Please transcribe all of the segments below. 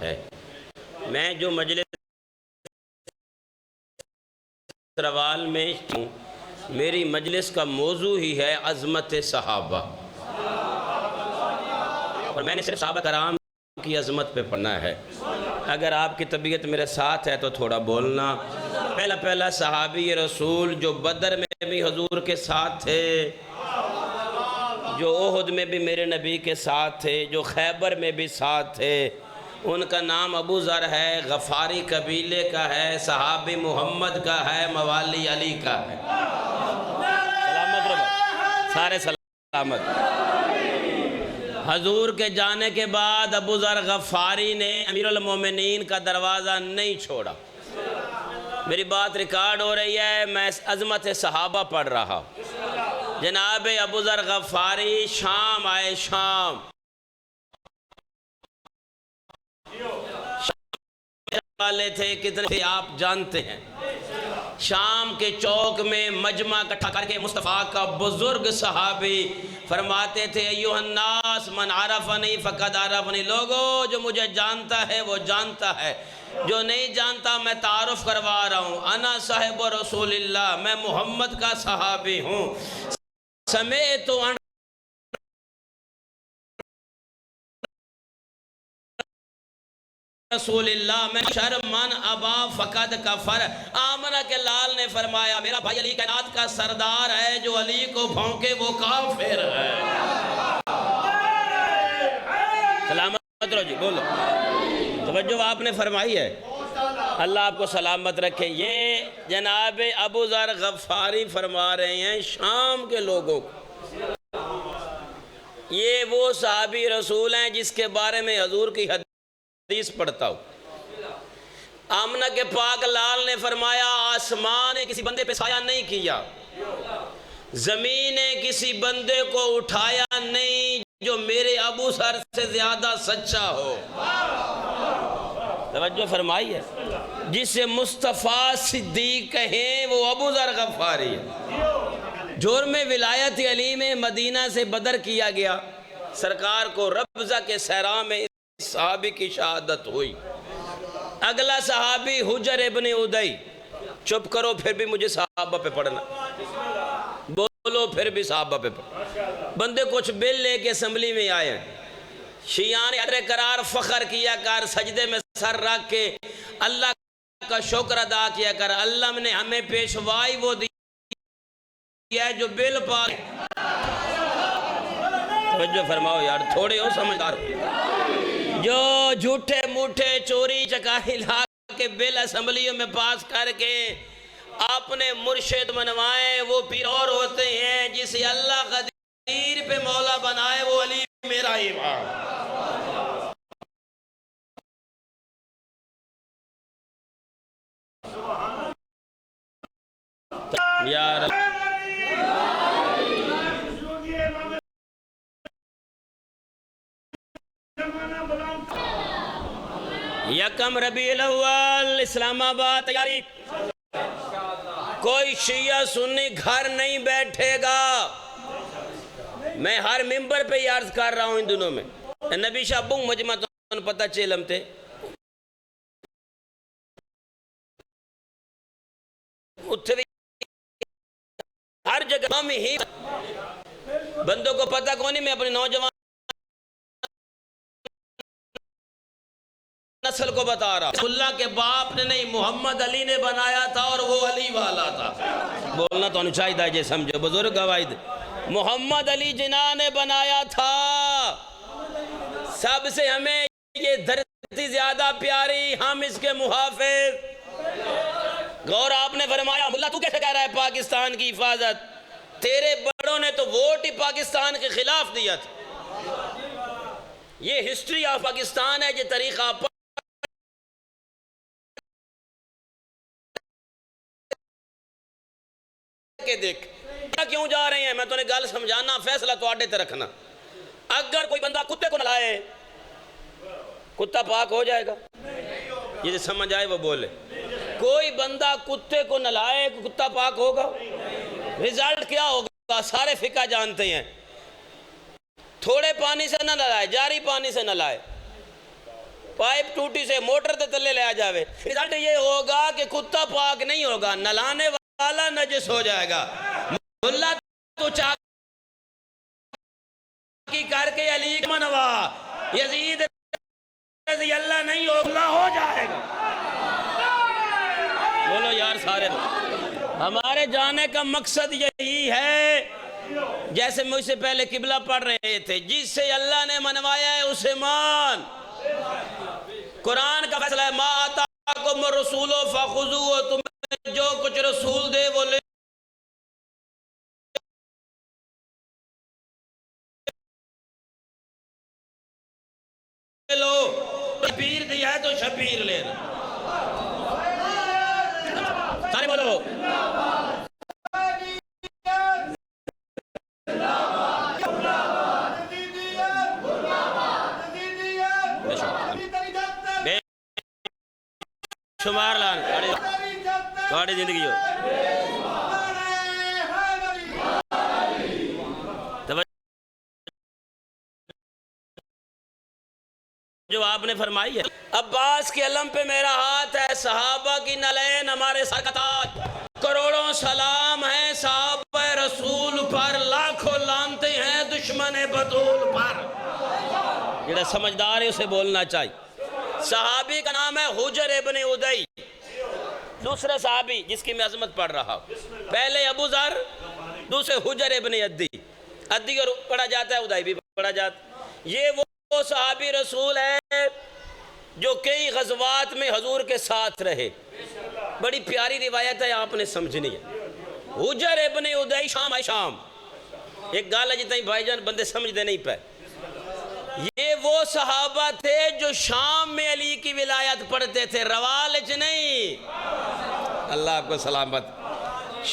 ہے۔ میں جو مجلس روال میں ہوں، میری مجلس کا موضوع ہی ہے عظمت صحابہ، اور میں نے صرف صحابہ کرام کی عظمت پہ پڑھنا ہے۔ اگر آپ کی طبیعت میرے ساتھ ہے تو تھوڑا بولنا۔ پہلا صحابی رسول جو بدر میں بھی حضور کے ساتھ تھے، جو احد میں بھی میرے نبی کے ساتھ تھے، جو خیبر میں بھی ساتھ تھے، ان کا نام ابو ذر ہے، غفاری قبیلے کا ہے، صحابی محمد کا ہے، موالی علی کا ہے۔ سلامت رہو، سارے سلامت۔ حضور کے جانے کے بعد ابو ذر غفاری نے امیر المومنین کا دروازہ نہیں چھوڑا۔ میری بات ریکارڈ ہو رہی ہے، میں عظمت صحابہ پڑھ رہا ہوں۔ جناب ابو ذر غفاری شام آئے، شام والے تھے، کتنے تھے آپ جانتے ہیں۔ شام کے چوک میں مجمع اکٹھا کر کے مصطفیٰ کا بزرگ صحابی فرماتے تھے، ایوہ الناس من عرفنی فقد عرفنی، لوگو جو مجھے جانتا ہے وہ جانتا ہے، جو نہیں جانتا میں تعارف کروا رہا ہوں، انا صاحب رسول اللہ، میں محمد کا صحابی ہوں۔ سمیت ان رسول اللہ، میں شرمن ابا فقد کفر۔ آمنہ کے لال نے فرمایا، میرا بھائی علی کائنات کا سردار ہے، جو علی کو بھونکے وہ کافر ہے۔ سلامت رہو جی، بولو، توجہ آپ نے فرمائی ہے، اللہ آپ کو سلامت رکھے۔ یہ جناب ابو ذر غفاری فرما رہے ہیں شام کے لوگوں کو، یہ وہ صحابی رسول ہیں جس کے بارے میں حضور کی حدیث پڑھتا ہوں۔ آمنہ کے پاک لال نے فرمایا، آسمان نے کسی بندے پہ سایہ نہیں کیا، زمین نے کسی بندے کو اٹھایا نہیں جو میرے ابو ذر سے زیادہ سچا ہو۔ توجہ فرمائی ہے، جسے مصطفیٰ صدیق کہیں وہ ابو ذر غفاری ہے۔ جرم ولایت علی میں مدینہ سے بدر کیا گیا، سرکار کو ربضہ کے صحرا میں اس صحابی کی شہادت ہوئی۔ اگلا صحابی حجر ابن ادئی، چپ کرو پھر بھی مجھے صحابہ پہ پڑھنا، بولو پھر بھی صحابہ پہ پڑھنا۔ بندے کچھ بل لے کے اسمبلی میں آئے ہیں، شیعان ادر قرار فخر کیا کر، سجدے میں سر رکھ کے اللہ کا شکر ادا کیا کر، اللہ نے ہمیں پیشوائی وہ دی ہے جو بل پا۔ توجہ فرماؤ یار، تھوڑے ہو سمجھدار، جو جھوٹے موٹے چوری چکاری لا کے بل اسمبلیوں میں پاس کر کے اپنے مرشد منوائے، وہ پھر اور ہوتے ہیں جسے اللہ قدیر پہ مولا بنائے، وہ علی میرا امام۔ یا رب یکم ربیع الاول اسلام آباد تیاری، کوئی شیعہ سنی گھر نہیں بیٹھے گا۔ میں ہر ممبر پہ یہ عرض کر رہا ہوں ان دنوں میں، نبی شاہ بنگ مجمع تو پتہ چیلم تھے، اتھے بھی ہر جگہ میں ہی بندوں کو پتہ کونی، میں اپنے نوجوان نسل کو بتا رہا، اللہ کے باپ نے نہیں، محمد علی نے بنایا تھا اور وہ علی والا تھا۔ بولنا تو انہوں چاہیے جے سمجھو، بزرگ گواہی دے، محمد علی جناح نے بنایا تھا۔ سب سے ہمیں یہ دھرتی زیادہ پیاری، ہم اس کے محافظ۔ غور آپ نے فرمایا، اللہ تو کیسے کہہ رہا ہے پاکستان کی حفاظت؟ تیرے بڑوں نے تو ووٹ ہی پاکستان کے خلاف دیا تھا۔ یہ ہسٹری آف پاکستان ہے، یہ تاریخ آپ کے دیکھ کیوں جا رہے ہیں۔ میں تو نے گل سمجھانا، فیصلہ تو آڈے تے رکھنا۔ اگر کوئی بندہ کتے کو نلائے، کتا پاک ہو جائے گا؟ یہ سمجھ آئے وہ بولے۔ کوئی بندہ کتے کو نلائے، کتا پاک ہوگا؟ رزلٹ کیا ہوگا؟ سارے فقہ جانتے ہیں، تھوڑے پانی سے نہ نلائے، جاری پانی سے نلائے، پائپ ٹوٹی سے موٹر تے تلے لے آ جاوے، رزلٹ یہ ہوگا کہ کتا پاک نہیں ہوگا، نلانے والا نجس ہو جائے گا۔ ملا تو چاکی کر کے علی منوا، یزید رضی اللہ نہیں ہوگا، ہو جائے گا۔ بولو یار سارے ہمارے جانے کا مقصد یہی ہے، جیسے مجھ سے پہلے قبلہ پڑھ رہے تھے، جس سے اللہ نے منوایا ہے اسے مان۔ قرآن کا فیصلہ ہے ما آتاکم الرسول فخذوہ، تمہیں جو کچھ رسول دے وہ لے لو، شبیر دیا ہے تو شبیر لینا۔ سارے بولو بے شمار لان کاڑی زندگی ہو۔ جو آپ نے فرمائی ہے عباس کے علم پہ میرا ہاتھ ہے، صحابہ کی نلین ہمارے سر کا تاج، کروڑوں سلام ہیں صحابہ رسول پر، لاکھوں لانتے ہیں دشمن بطول پر۔ جڑا سمجھدار ہے اسے بولنا چاہیے۔ صحابی کا نام ہے حجر ابن ادی، دوسرے صحابی جس کی میں عظمت پڑھ رہا ہوں، پہلے ابو ذر، دوسرے حجر ابن ادی، ادی اور پڑھا جاتا ہے ادی بھی پڑھا جاتا ہے۔ یہ وہ صحابی رسول ہے جو کئی غزوات میں حضور کے ساتھ رہے، بڑی پیاری روایت ہے، آپ نے سمجھنی ہے۔ حجر ابن ادی شام ایک گال ہے جتنا ہی بھائی جان بندے سمجھ دے نہیں پہ، یہ وہ صحابہ تھے جو شام میں علی کی ولایت پڑھتے تھے، روالج نہیں۔ اللہ آپ کو سلامت۔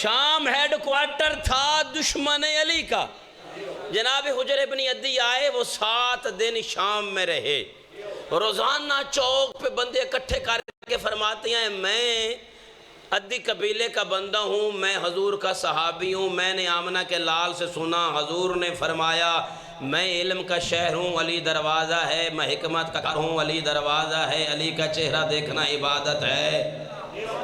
شام ہیڈ کوارٹر تھا دشمن علی کا۔ جناب حجر ابن ادی آئے، وہ 7 دن شام میں رہے، روزانہ چوک پہ بندے اکٹھے کر کے فرماتے ہیں میں ادی قبیلے کا بندہ ہوں، میں حضور کا صحابی ہوں، میں نے آمنہ کے لال سے سنا حضور نے فرمایا میں علم کا شہر ہوں، علی دروازہ ہے، میں حکمت کا گھر ہوں، علی دروازہ ہے، علی کا چہرہ دیکھنا عبادت ہے،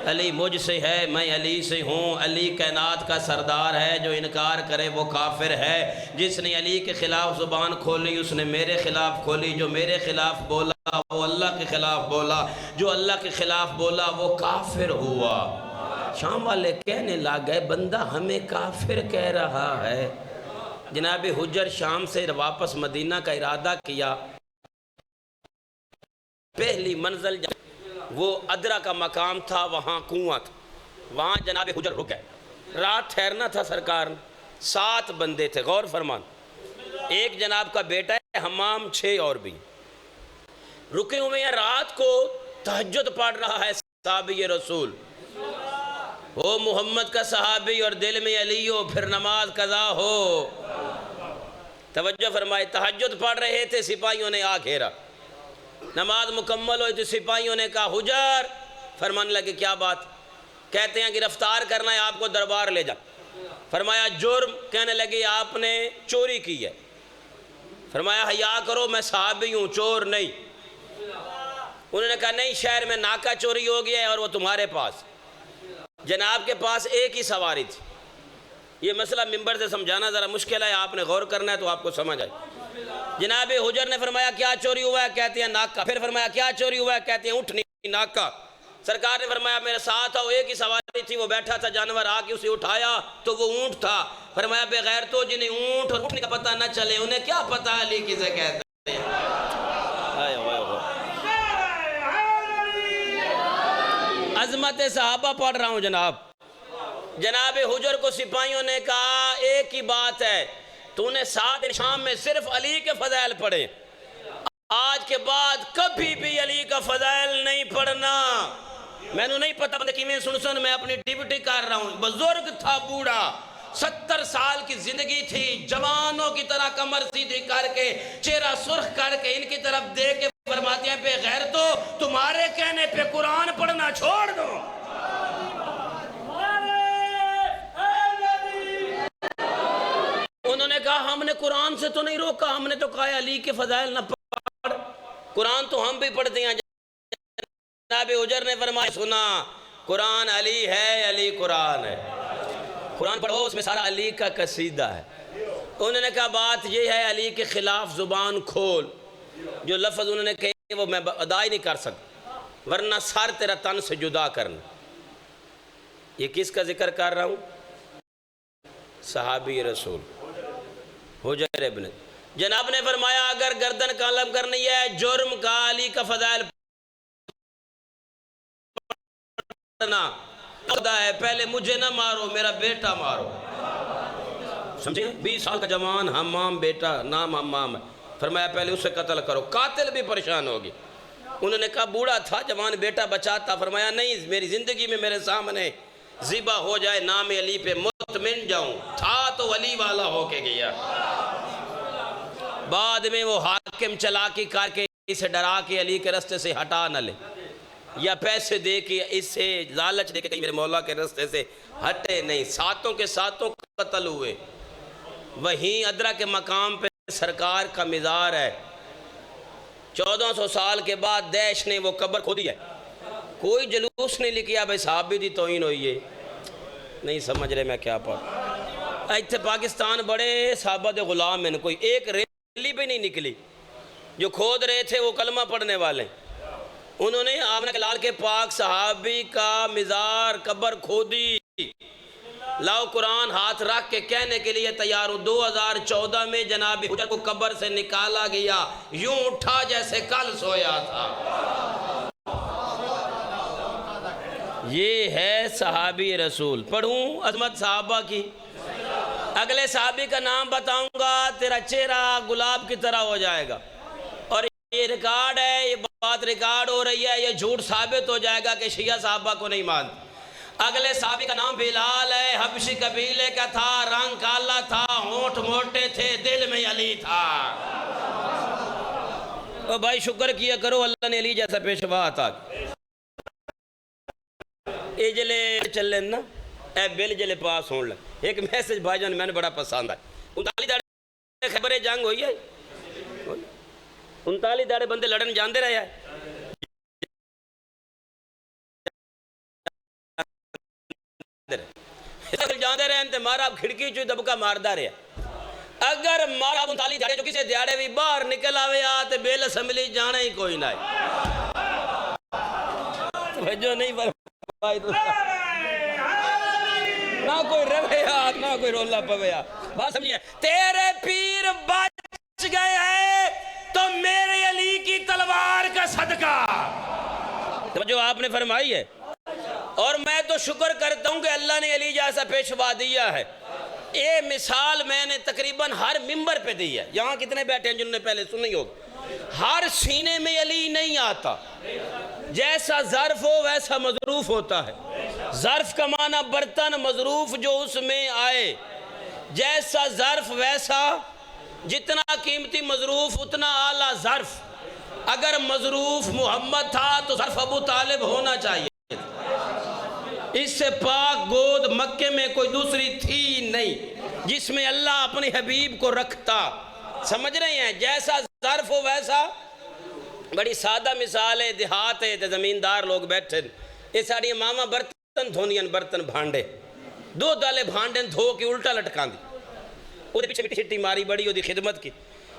علی مجھ سے ہے، میں علی سے ہوں، علی کائنات کا سردار ہے، جو انکار کرے وہ کافر ہے، جس نے علی کے خلاف زبان کھولی اس نے میرے خلاف کھولی، جو میرے خلاف بولا وہ اللہ کے خلاف بولا، جو اللہ کے خلاف بولا وہ کافر ہوا۔ شام والے کہنے لگے بندہ ہمیں کافر کہہ رہا ہے۔ جناب حجر شام سے واپس مدینہ کا ارادہ کیا، پہلی منزل وہ ادرا کا مقام تھا، وہاں کنواں تھا، وہاں جناب حجر رک گئے، رات ٹھہرنا تھا سرکار۔ 7 بندے تھے، غور فرمان، ایک جناب کا بیٹا ہے، حمام 6 اور بھی رکے ہوئے ہیں، رات کو تہجد پڑھ رہا ہے صحابی رسول، ہو محمد کا صحابی اور دل میں علی ہو، پھر نماز قضا ہو۔ توجہ فرمائے، تہجد پڑھ رہے تھے، سپاہیوں نے آ گھیرا، نماز مکمل ہوئی تو سپاہیوں نے کہا حجر، فرمانے لگے کیا بات؟ کہتے ہیں گرفتار کرنا ہے آپ کو، دربار لے جا۔ فرمایا جرم؟ کہنے لگے آپ نے چوری کی ہے۔ فرمایا حیا کرو، میں صحابی ہوں، چور نہیں۔ انہوں نے کہا نہیں، شہر میں ناکہ چوری ہو گیا ہے اور وہ تمہارے پاس۔ جناب کے پاس ایک ہی سواری تھی، یہ مسئلہ ممبر سے سمجھانا ذرا مشکل ہے، آپ نے غور کرنا ہے تو آپ کو سمجھ آئے۔ جناب حجر نے فرمایا کیا چوری ہوا ہے؟ کہتے ہیں ناکہ۔ پھر فرمایا کیا چوری ہوا ہے؟ کہتے ہیں اونٹنی ناکہ۔ سرکار نے فرمایا میرے ساتھ آؤ، ایک ہی سواری تھی، وہ بیٹھا تھا، جانور آ کے اسے اٹھایا تو وہ اونٹ تھا۔ فرمایا بے غیرتو، جنہیں اونٹ اور اونٹنی کا پتہ نہ چلے انہیں کیا پتہ علی کسے کہتے ہیں۔ عظمت صحابہ پڑھ رہا ہوں جناب۔ جناب حجر کو سپاہیوں نے کہا ایک ہی بات ہے، تو نے 7 دن شام میں صرف علی کے فضائل پڑھے، آج کے بعد کبھی بھی علی کا فضائل نہیں پڑھنا۔ میں نے نہیں پتہ بندے کیویں سن میں اپنی ڈیوٹی کر رہا ہوں۔ بزرگ تھا بوڑھا، 70 سال کی زندگی تھی، جوانوں کی طرح کمر سیدھی کر کے چہرہ سرخ کر کے ان کی طرف دیکھ کے فرماتے ہیں بے غیرتو، تمہارے کہنے پہ قرآن پڑھنا چھوڑ دو۔ انہوں نے کہا ہم نے قرآن سے تو نہیں روکا، ہم نے تو کہا علی کے فضائل نہ پڑھ، قرآن تو ہم بھی پڑھتے ہیں. جناب اجر نے فرمایا سنا قرآن علی ہے، علی قرآن ہے. قرآن پڑھو، اس میں سارا علی کا قصیدہ ہے. انہوں نے کہا بات یہ ہے علی کے خلاف زبان کھول، جو لفظ انہوں نے کہے وہ میں ادا ہی نہیں کر سکتا، ورنہ سر تیرا تن سے جدا کرنا. یہ کس کا ذکر کر رہا ہوں؟ صحابی رسول حجر ابن. جناب نے فرمایا اگر گردن قلم کرنی ہے جرم کا علی کا فضائل پڑھنا ہے، پہلے مجھے نہ مارو میرا بیٹا مارو. سمجھے؟ 20 سال کا جوان حمام بیٹا، نام حمام ہے. فرمایا پہلے اسے قتل کرو. قاتل بھی پریشان ہوگی. انہوں نے کہا بوڑھا تھا جوان بیٹا بچاتا. فرمایا نہیں، میری زندگی میں میرے سامنے ذبح ہو جائے نام علی پہ مطمئن جاؤں. تھا تو علی والا ہو کے گیا. بعد میں وہ حاکم چلاکی کر کے اسے ڈرا کے علی کے رستے سے ہٹا نہ لے، یا پیسے دے کے اس سے لالچ دے کے کہیں میرے مولا کے رستے سے ہٹے نہیں. ساتوں کے ساتوں قتل ہوئے. وہیں ادرا کے مقام پہ سرکار کا مزار ہے. 1400 سال کے بعد دیش نے وہ قبر کھودی ہے. کوئی جلوس نہیں لکھیا بھائی صحابی دی توہین ہوئی ہے. نہیں سمجھ رہے میں کیا پڑھ. ایتھے پاکستان بڑے صحابہ دے غلام ہیں، کوئی ایک ریلی بھی نہیں نکلی. جو کھود رہے تھے وہ کلمہ پڑھنے والے. انہوں نے آمنہ کے لال کے پاک صحابی کا مزار قبر کھودی. لاؤ قرآن ہاتھ رکھ کے کہنے کے لیے تیار ہوں. 2014 میں جناب حجر کو قبر سے نکالا گیا، یوں اٹھا جیسے کل سویا تھا. یہ ہے صحابی رسول. پڑھوں عظمت صحابہ کی. اگلے صحابی کا نام بتاؤں گا تیرا چہرہ گلاب کی طرح ہو جائے گا. اور یہ ریکارڈ ہے، یہ بات ریکارڈ ہو رہی ہے، یہ جھوٹ ثابت ہو جائے گا کہ شیعہ صحابہ کو نہیں مانتے. اگلے صحابی کا نام بلال ہے، حبشی قبیلے کا تھا، رنگ کالا تھا، ہونٹ موٹے تھے، دل میں علی تھا. او بھائی شکر کیا کرو اللہ نے علی جیسا پیشوا عطا. اے جلے چلیں نا، اے بل جلے پاس ہون لگ. ایک میسج بھائی جان میں نے بڑا پسند ہے. 39 داڑے خبر جنگ ہوئی ہے، 39 داڑے بندے لڑن جاندے رہے ہیں. جاندے رہے ہیں تے مارا کھڑکی چوئی دبکا ماردہ رہے. اگر مارا 39 داڑے جو کسے دیاڑے بھی باہر نکل آوے آتے بیل اسمبلی جانا ہی کوئی نہ جو نہیں فرمائی نہ کوئی روے آت نہ کوئی رولا پوے آت. بات سمجھئے تیرے پیر بچ گئے ہیں تو میرے علی کی تلوار کا صدقہ. جو آپ نے فرمائی ہے، اور میں تو شکر کرتا ہوں کہ اللہ نے علی جیسا پیشوا دیا ہے. یہ مثال میں نے تقریباً ہر ممبر پہ دی ہے. یہاں کتنے بیٹھے ہیں جنہوں نے پہلے سنی ہوگی. ہر سینے میں علی نہیں آتا. جیسا ظرف ہو ویسا مظروف ہوتا ہے. ظرف کا معنی برتن، مظروف جو اس میں آئے. جیسا ظرف ویسا، جتنا قیمتی مظروف اتنا اعلیٰ ظرف. اگر مظروف محمد تھا تو ظرف ابو طالب ہونا چاہیے. اس سے پاک گود مکے میں کوئی دوسری تھی نہیں جس میں اللہ اپنے حبیب کو رکھتا. سمجھ رہے ہیں؟ جیسا ظرف ہو ویسا. بڑی سادہ مثال ہے، دیہات ہے تے زمیندار لوگ بیٹھے، یہ ساری ماما برتن دھونیاں، برتن بھانڈے، 2 دالے بھانڈے دھو کے الٹا لٹکان دی. وہ پیچھے مٹی چھٹی ماری بڑی دی خدمت کی.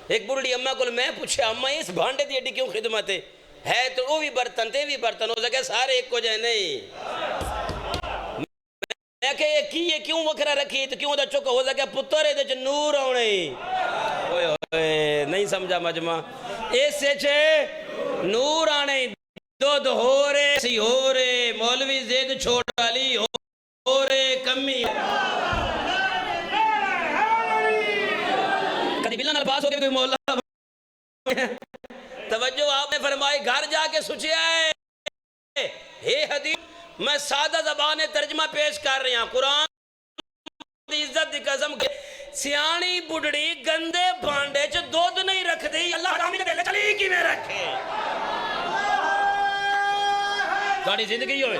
ایک بڑی اماں کو میں پوچھا اماں اس بھانڈے دی ایڈی کیوں خدمت ہے تو وہ بھی برتن تے بھی برتن ہو سکے سارے ایک کو جائے نہیں. میں کہ یہ کیوں وکھرا رکھی تو کیوں دا چکا ہو سکے پتر ہے دے نور آنے. نہیں سمجھا مجمع. اس سے چھے نور آنے دودھ ہو رے سی ہو رے مولوی زید چھوڑ علی ہو رے کمی. کدی بلن الباس ہو کے کوئی مولا. توجہ آپ نے فرمائی گھر جا کے سوچیا ہے یہ حدیث میں سادہ زبان ترجمہ پیش کر رہی ہوں. قرآن دی عزت دی قسم کے سیانی بڑھڑی گندے بھانڈے چ دودھ نہیں رکھ دی. اللہ حرامی نے دے چلی کی میں رکھے. تھوڑی زندگی ہوئے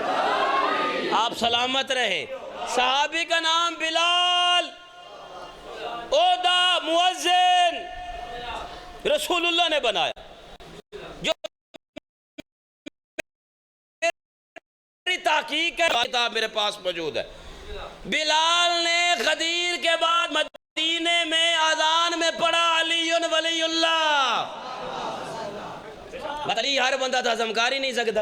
آپ سلامت رہے. صحابی کا نام بلال، عہدہ مؤذن رسول اللہ نے بنایا. جو تحقیق ہے، کتاب میرے پاس موجود ہے۔ بلال نے غدیر کے بعد مدینے میں اذان میں پڑھا علی ولی اللہ۔ علی ہر بندہ تو ہضم کر ہی نہیں سکتا،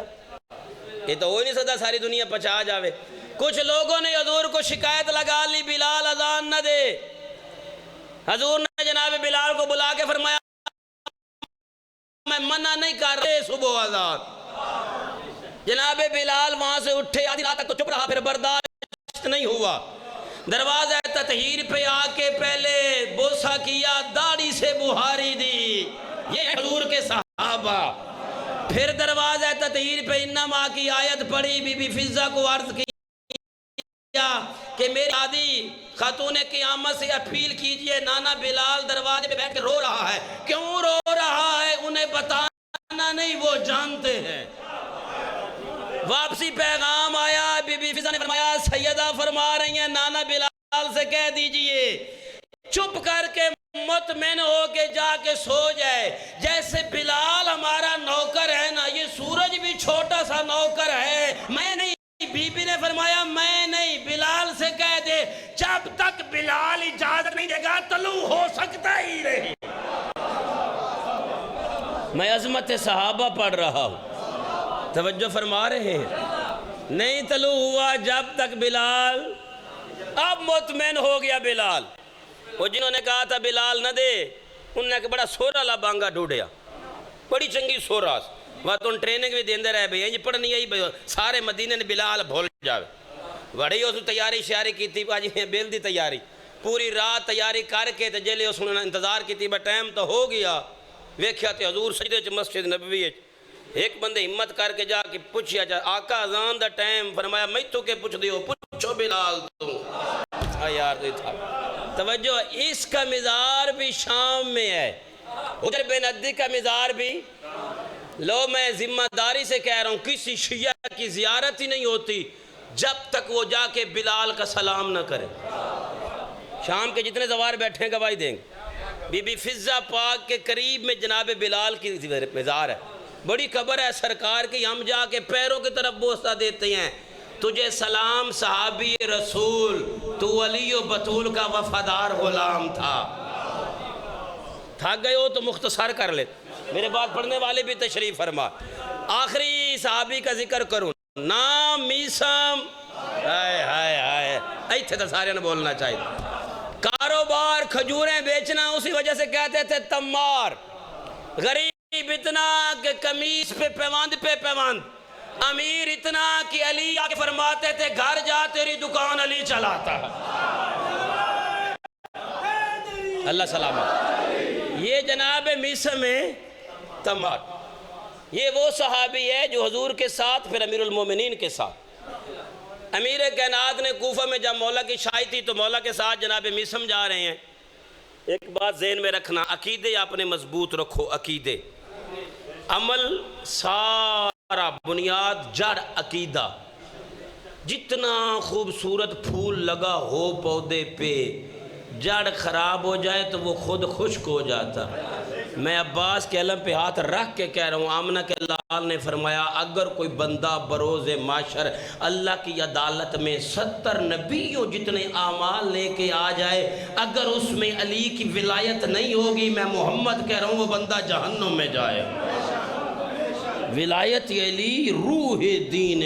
یہ تو ہو ہی نہیں سکتا ساری دنیا پچا جاوے۔ کچھ لوگوں نے حضور کو شکایت لگا لی بلال اذان نہ دے۔ حضور نے جناب بلال کو بلا کے فرمایا میں منع نہیں کر رہے صبح اذان۔ جناب بلال وہاں سے اٹھے، آدھی رات تک تو چپ رہا، پھر برداشت نہیں ہوا، دروازہ تطہیر پہ آ کے پہلے بوسہ کیا، داڑھی سے بہاری دی، یہ حضور کے صحابہ۔ پھر دروازہ تطہیر پہ انما کی آیت پڑھی، بی بی فضہ کو عرض کیا کہ میری عادی خاتون قیامت سے اپیل کیجئے، نانا بلال دروازے پہ بیٹھ کے رو رہا ہے، کیوں رو رہا ہے انہیں بتانا نہیں، وہ جانتے ہیں۔ واپسی پیغام آیا، بی بی فضہ نے فرمایا سیدہ فرما رہی ہیں نانا بلال سے کہہ دیجئے چپ کر کے مطمئن ہو کے جا کے سو جائے، جیسے بلال ہمارا نوکر ہے نا، یہ سورج بھی چھوٹا سا نوکر ہے، میں نہیں۔ بی بی نے فرمایا میں نہیں، بلال سے کہہ دے جب تک بلال اجازت نہیں دے گا طلوع ہو سکتا ہی نہیں۔ میں عظمت صحابہ پڑھ رہا ہوں، توجہ فرما رہے ہیں، نہیں طلوع ہوا جب تک بلال۔ اب مطمئن ہو گیا بلال۔ وہ جنہوں نے کہا تھا بلال نہ دے، انہوں نے بڑا سورا لا بانگا ڈھوڑیا، بڑی چنگی سورا، وہاں تو ٹریننگ بھی دیندے رہے بھئی یہ پڑھنی ہے، سارے مدینے نے بلال بھول جاوے۔ بڑی اس تیاری شیاری کی تھی، آج بیل دی تیاری، پوری رات تیاری کر کے جیلے اس نے انتظار کی تھی، ٹائم تو ہو گیا، ویکھیا تے حضور سجدے چ مسجد نبوی۔ ایک بندے ہمت کر کے جا کے پوچھیا جا آقا اذان دا ٹائم، فرمایا میں تو کے پوچھ دیو، پوچھو بلال تو یار دے تھا۔ توجہ، اس کا مزار بھی شام میں ہے، ادھر بن عدی کا مزار بھی۔ لو میں ذمہ داری سے کہہ رہا ہوں کسی شیعہ کی زیارت ہی نہیں ہوتی جب تک وہ جا کے بلال کا سلام نہ کرے۔ شام کے جتنے زوار بیٹھے ہیں گواہی دیں گے۔ بی بی فضہ پاک کے قریب میں جناب بلال کی مزار ہے، بڑی قبر ہے سرکار کی، ہم جا کے پیروں کی طرف بوسہ دیتے ہیں، تجھے سلام صحابی رسول، تو علی و بطول کا وفادار غلام تھا۔ تھک گئے ہو تو مختصر کر لے، میرے بات پڑھنے والے بھی تشریف فرما۔ آخری صحابی کا ذکر کروں، نام میسم، ہائے ہائے ہائے، ایتھے تو سارے نے بولنا چاہیے۔ کاروبار کھجوریں بیچنا، اسی وجہ سے کہتے تھے تمار۔ غریب اتنا کہ قمیص پہ پیوند پہ پیوند، امیر اتنا کہ علی آکے فرماتے تھے گھر جا تیری دکان علی چلاتا۔ اللہ سلامت۔ یہ جناب میسم تمار، یہ وہ صحابی ہے جو حضور کے ساتھ پھر امیر المومنین کے ساتھ، امیر کائنات نے کوفہ میں جب مولا کی شاہی تھی تو مولا کے ساتھ جناب میسم جا رہے ہیں۔ ایک بات ذہن میں رکھنا، عقیدے اپنے مضبوط رکھو، عقیدے، عمل سارا بنیاد جڑ عقیدہ۔ جتنا خوبصورت پھول لگا ہو پودے پہ، جڑ خراب ہو جائے تو وہ خود خشک ہو جاتا۔ میں عباس کے علم پہ ہاتھ رکھ کے کہہ رہا ہوں، آمنہ کے لال نے فرمایا اگر کوئی بندہ بروز محشر اللہ کی عدالت میں 70 نبیوں جتنے اعمال لے کے آ جائے، اگر اس میں علی کی ولایت نہیں ہوگی، میں محمد کہہ رہا ہوں وہ بندہ جہنم میں جائے۔ ولایت علی روح دین